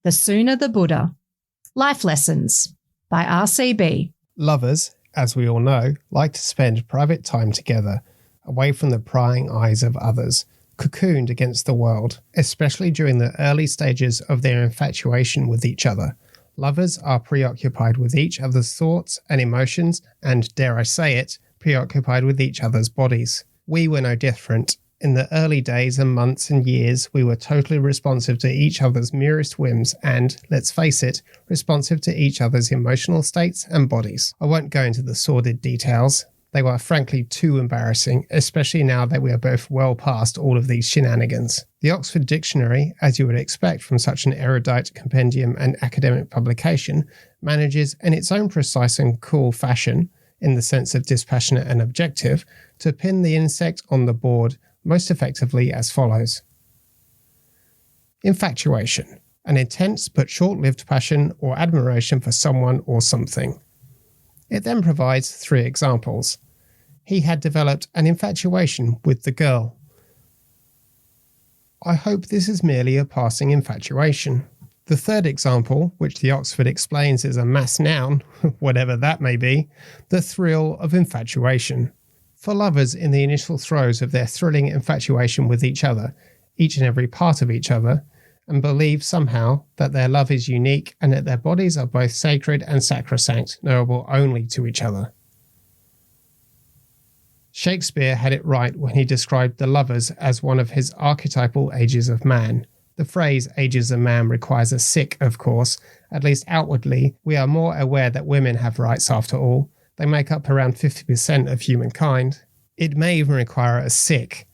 The Sooner the Buddha. Life Lessons by RCB. Lovers, as we all know, like to spend private time together, away from the prying eyes of others, cocooned against the world, especially during the early stages of their infatuation with each other. Lovers are preoccupied with each other's thoughts and emotions and, dare I say it, preoccupied with each other's bodies. We were no different. In the early days and months and years, we were totally responsive to each other's merest whims and, let's face it, responsive to each other's emotional states and bodies. I won't go into the sordid details. They were frankly too embarrassing, especially now that we are both well past all of these shenanigans. The Oxford Dictionary, as you would expect from such an erudite compendium and academic publication, manages in its own precise and cool fashion, in the sense of dispassionate and objective, to pin the insect on the board most effectively as follows. Infatuation, an intense but short-lived passion or admiration for someone or something. It then provides 3 examples. He had developed an infatuation with the girl. I hope this is merely a passing infatuation. The 3rd example, which the Oxford explains is a mass noun, whatever that may be, the thrill of infatuation. For lovers in the initial throes of their thrilling infatuation with each other, each and every part of each other, and believe somehow that their love is unique and that their bodies are both sacred and sacrosanct, knowable only to each other. Shakespeare had it right when he described the lovers as one of his archetypal ages of man. The phrase ages of man requires a sick, of course. At least outwardly, we are more aware that women have rights after all. They make up around 50% of humankind. It may even require a sick.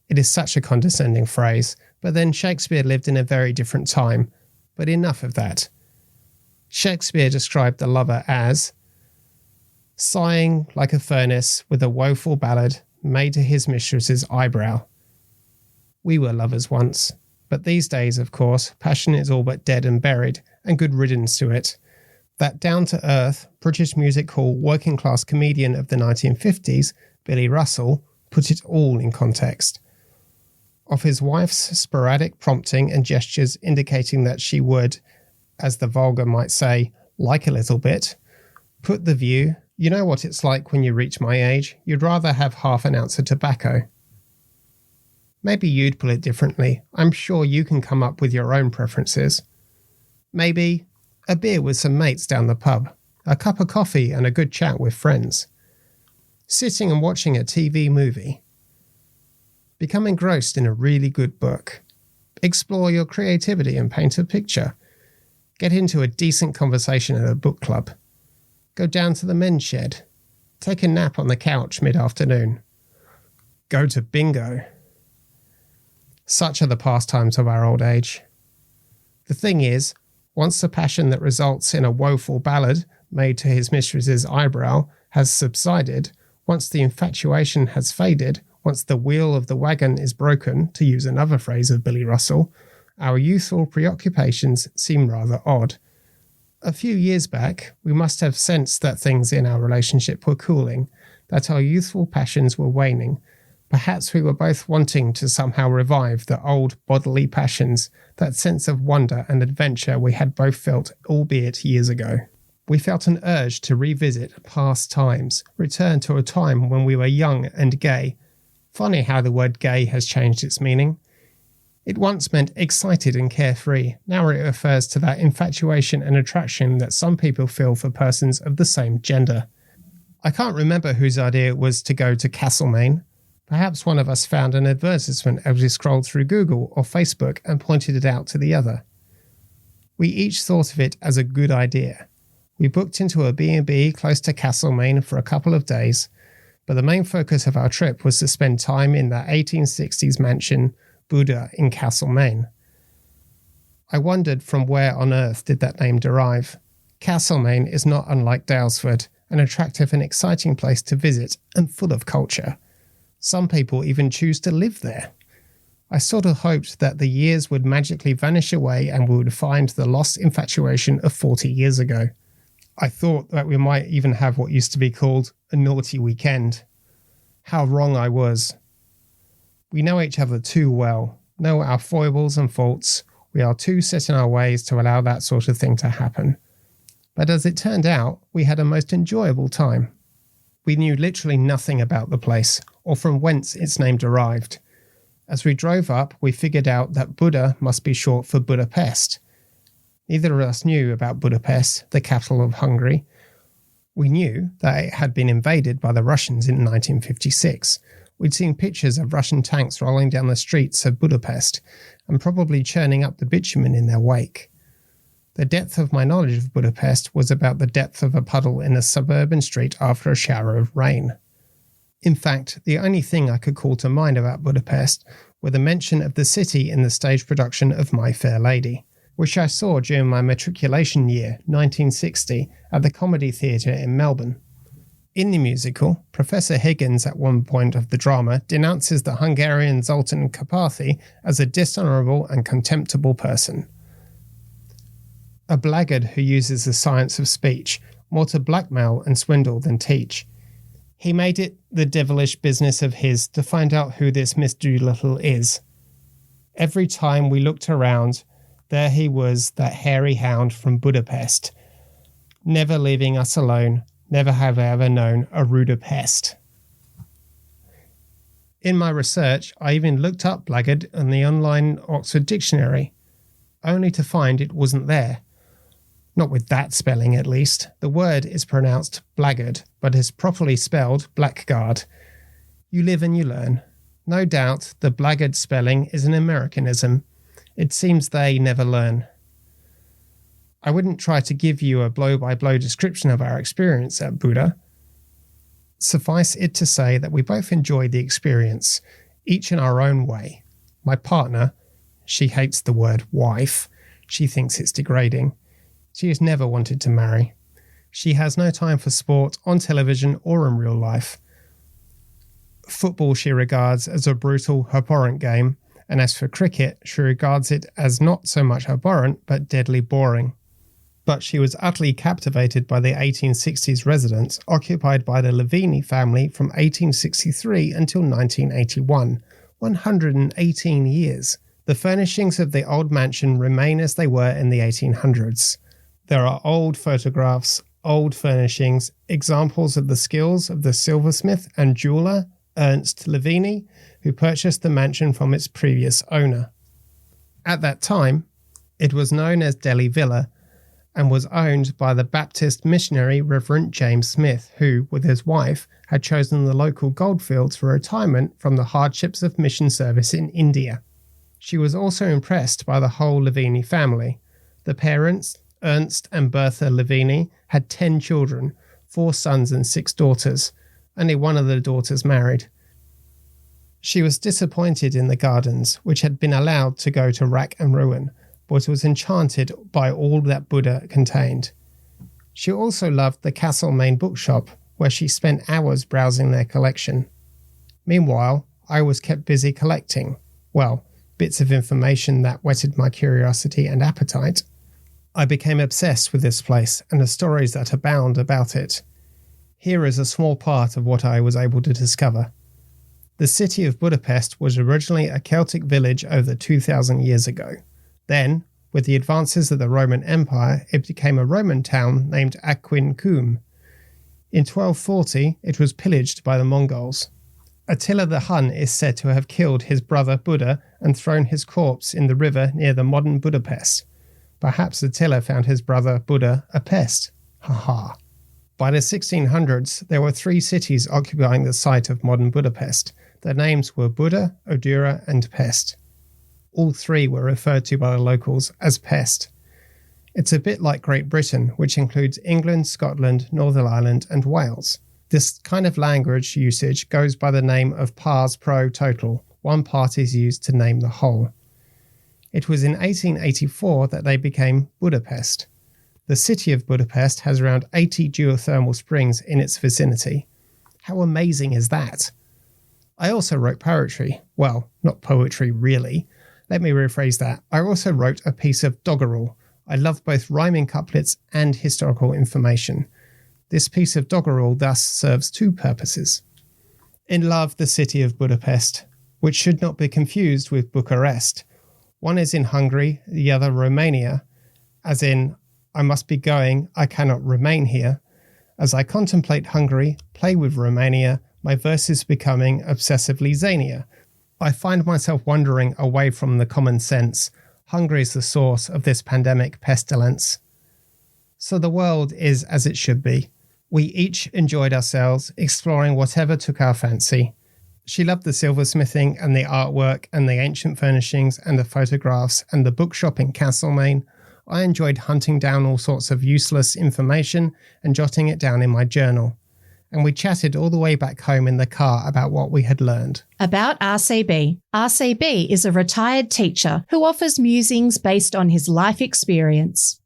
It is such a condescending phrase, but then Shakespeare lived in a very different time. But enough of that. Shakespeare described the lover as sighing like a furnace with a woeful ballad made to his mistress's eyebrow. We were lovers once, but these days, of course, passion is all but dead and buried, and good riddance to it. That down-to-earth, British music hall working-class comedian of the 1950s, Billy Russell, put it all in context. Of his wife's sporadic prompting and gestures indicating that she would, as the vulgar might say, like a little bit, put the view, you know what it's like when you reach my age, you'd rather have half an ounce of tobacco. Maybe you'd pull it differently. I'm sure you can come up with your own preferences. Maybe a beer with some mates down the pub, a cup of coffee and a good chat with friends. Sitting and watching a TV movie. Become engrossed in a really good book. Explore your creativity and paint a picture. Get into a decent conversation at a book club. Go down to the men's shed. Take a nap on the couch mid-afternoon. Go to bingo. Such are the pastimes of our old age. The thing is, once the passion that results in a woeful ballad made to his mistress's eyebrow has subsided, once the infatuation has faded, once the wheel of the wagon is broken, to use another phrase of Billy Russell, our youthful preoccupations seem rather odd. A few years back, we must have sensed that things in our relationship were cooling, that our youthful passions were waning. Perhaps we were both wanting to somehow revive the old bodily passions, that sense of wonder and adventure we had both felt, albeit years ago. We felt an urge to revisit past times, return to a time when we were young and gay. Funny how the word gay has changed its meaning. It once meant excited and carefree. Now it refers to that infatuation and attraction that some people feel for persons of the same gender. I can't remember whose idea it was to go to Castlemaine. Perhaps one of us found an advertisement as we scrolled through Google or Facebook and pointed it out to the other. We each thought of it as a good idea. We booked into a B&B close to Castlemaine for a couple of days, but the main focus of our trip was to spend time in the 1860s mansion Buda in Castlemaine. I wondered from where on earth did that name derive. Castlemaine is not unlike Daylesford, an attractive and exciting place to visit and full of culture. Some people even choose to live there. I sort of hoped that the years would magically vanish away and we would find the lost infatuation of 40 years ago. I thought that we might even have what used to be called a naughty weekend. How wrong I was. We know each other too well, know our foibles and faults. We are too set in our ways to allow that sort of thing to happen. But as it turned out, we had a most enjoyable time. We knew literally nothing about the place, or from whence its name derived. As we drove up, we figured out that Buda must be short for Budapest. Neither of us knew about Budapest, the capital of Hungary. We knew that it had been invaded by the Russians in 1956. We'd seen pictures of Russian tanks rolling down the streets of Budapest and probably churning up the bitumen in their wake. The depth of my knowledge of Budapest was about the depth of a puddle in a suburban street after a shower of rain. In fact, the only thing I could call to mind about Budapest were the mention of the city in the stage production of My Fair Lady, which I saw during my matriculation year, 1960, at the Comedy Theatre in Melbourne. In the musical, Professor Higgins at one point of the drama denounces the Hungarian Zoltán Karpathy as a dishonourable and contemptible person. A blackguard who uses the science of speech more to blackmail and swindle than teach. He made it the devilish business of his to find out who this Miss Doolittle is. Every time we looked around, there he was, that hairy hound from Budapest, never leaving us alone, never have I ever known a ruder pest. In my research, I even looked up blackguard in the online Oxford Dictionary, only to find it wasn't there. Not with that spelling, at least. The word is pronounced blackguard, but is properly spelled blackguard. You live and you learn. No doubt the blackguard spelling is an Americanism. It seems they never learn. I wouldn't try to give you a blow-by-blow description of our experience at Buda. Suffice it to say that we both enjoyed the experience, each in our own way. My partner, she hates the word wife. She thinks it's degrading. She has never wanted to marry. She has no time for sport on television or in real life. Football she regards as a brutal, abhorrent game, and as for cricket, she regards it as not so much abhorrent but deadly boring. But she was utterly captivated by the 1860s residence occupied by the Lavini family from 1863 until 1981, 118 years. The furnishings of the old mansion remain as they were in the 1800s. There are old photographs, old furnishings, examples of the skills of the silversmith and jeweller, Ernst Lavini, who purchased the mansion from its previous owner. At that time, it was known as Delhi Villa and was owned by the Baptist missionary Reverend James Smith, who, with his wife, had chosen the local goldfields for retirement from the hardships of mission service in India. She was also impressed by the whole Lavini family. The parents, Ernst and Bertha Lavini, had 10 children, 4 sons and 6 daughters. Only one of the daughters married. She was disappointed in the gardens, which had been allowed to go to rack and ruin, but was enchanted by all that Buda contained. She also loved the castle main bookshop, where she spent hours browsing their collection. Meanwhile, I was kept busy collecting, well, bits of information that whetted my curiosity and appetite. I became obsessed with this place and the stories that abound about it. Here is a small part of what I was able to discover. The city of Budapest was originally a Celtic village over 2,000 years ago. Then, with the advances of the Roman Empire, it became a Roman town named Aquincum. In 1240, it was pillaged by the Mongols. Attila the Hun is said to have killed his brother Buda and thrown his corpse in the river near the modern Budapest. Perhaps Attila found his brother Buda a pest. Ha. By the 1600s, there were 3 cities occupying the site of modern Budapest. Their names were Buda, Odura, and Pest. All 3 were referred to by the locals as Pest. It's a bit like Great Britain, which includes England, Scotland, Northern Ireland, and Wales. This kind of language usage goes by the name of pars pro toto. One part is used to name the whole. It was in 1884 that they became Budapest. The city of Budapest has around 80 geothermal springs in its vicinity. How amazing is that? I also wrote poetry. Well, not poetry really. Let me rephrase that. I also wrote a piece of doggerel. I love both rhyming couplets and historical information. This piece of doggerel thus serves 2 purposes. In love, the city of Budapest, which should not be confused with Bucharest, One is in Hungary, the other Romania, as in, I must be going, I cannot remain here. As I contemplate Hungary, play with Romania, my verse is becoming obsessively zanier. I find myself wandering away from the common sense. Hungary is the source of this pandemic pestilence. So the world is as it should be. We each enjoyed ourselves, exploring whatever took our fancy. She loved the silversmithing and the artwork and the ancient furnishings and the photographs and the bookshop in Castlemaine. I enjoyed hunting down all sorts of useless information and jotting it down in my journal. And we chatted all the way back home in the car about what we had learned. About RCB. RCB is a retired teacher who offers musings based on his life experience.